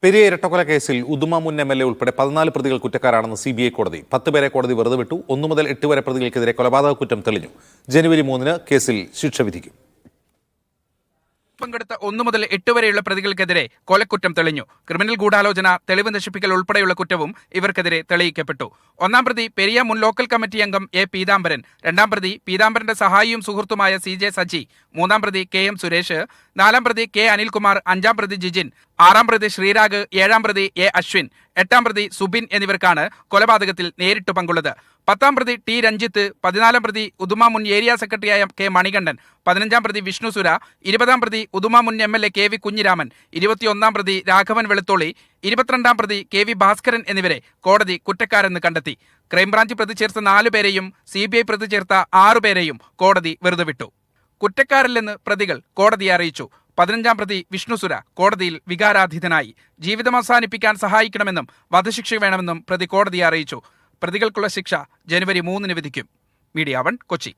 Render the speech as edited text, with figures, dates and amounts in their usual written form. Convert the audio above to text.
പെരിയ ഇരട്ടക്കൊല കേസിൽ ഉദുമ മുൻ MLA ഉൾപ്പെടെ 14 പ്രതികൾ കുറ്റക്കാരാണെന്ന് CBI കോടതി. 10 പേരെ കോടതി വെറുതെ വിട്ടു. 1 മുതൽ 8 വരെ പ്രതികൾക്കെതിരെ കൊലപാതക കുറ്റം തെളിഞ്ഞു. ജനുവരി 3-ന് കേസിൽ ശിക്ഷ വിധിക്കും. പങ്കെടുത്ത 1 മുതൽ 8 വരെയുള്ള പ്രതികൾക്കെതിരെ കൊലക്കുറ്റം തെളിഞ്ഞു. ക്രിമിനൽ ഗൂഢാലോചന, തെളിവ് നശിപ്പിക്കൽ ഉൾപ്പെടെയുള്ള കുറ്റവും ഇവർക്കെതിരെ തെളിയിക്കപ്പെട്ടു. 1-ാം പ്രതി പെരിയ മുൻ ലോക്കൽ കമ്മിറ്റി അംഗം A. പീതാംബരൻ, 2-ാം പ്രതി പീതാംബരന്റെ സഹായിയും സുഹൃത്തുമായ CJ സജി, 3-ാം പ്രതി KM സുരേഷ്, 4-ാം പ്രതി K. അനിൽകുമാർ, 5-ാം പ്രതി ജിജിൻ, 6-ാം പ്രതി ശ്രീരാഗ്, 7-ാം പ്രതി A. അശ്വിൻ, 8-ാം പ്രതി സുബിൻ എന്നിവർക്കാണ് കൊലപാതകത്തിൽ നേരിട്ട് പങ്കുള്ളത്. 10-ാം പ്രതി T. രഞ്ജിത്ത്, 14-ാം പ്രതി ഉദുമ മുൻ ഏരിയ സെക്രട്ടറിയായ K. മണികണ്ഠൻ, 15-ാം പ്രതി വിഷ്ണുസുര, 20-ാം പ്രതി ഉദുമ മുൻ MLA KV കുഞ്ഞിരാമൻ, 21-ാം പ്രതി രാഘവൻ വെളുത്തോളി, 22-ാം പ്രതി KV ഭാസ്കരൻ എന്നിവരെ കോടതി കുറ്റക്കാരെന്ന് കണ്ടെത്തി. ക്രൈംബ്രാഞ്ച് പ്രതി ചേർത്ത 4 പേരെയും CBI പ്രതി ചേർത്ത 6 പേരെയും കോടതി വെറുതെ വിട്ടു. കുറ്റക്കാരില്ലെന്ന് പ്രതികൾ കോടതിയെ അറിയിച്ചു. 15-ാം പ്രതി വിഷ്ണുസുര കോടതിയിൽ വികാരാധീതനായി. ജീവിതം അവസാനിപ്പിക്കാൻ സഹായിക്കണമെന്നും വധശിക്ഷ വേണമെന്നും പ്രതി കോടതിയെ അറിയിച്ചു. പ്രതികൾക്കുള്ള ശിക്ഷ ജനുവരി 3-ന് വിധിക്കും. മീഡിയ 1, കൊച്ചി.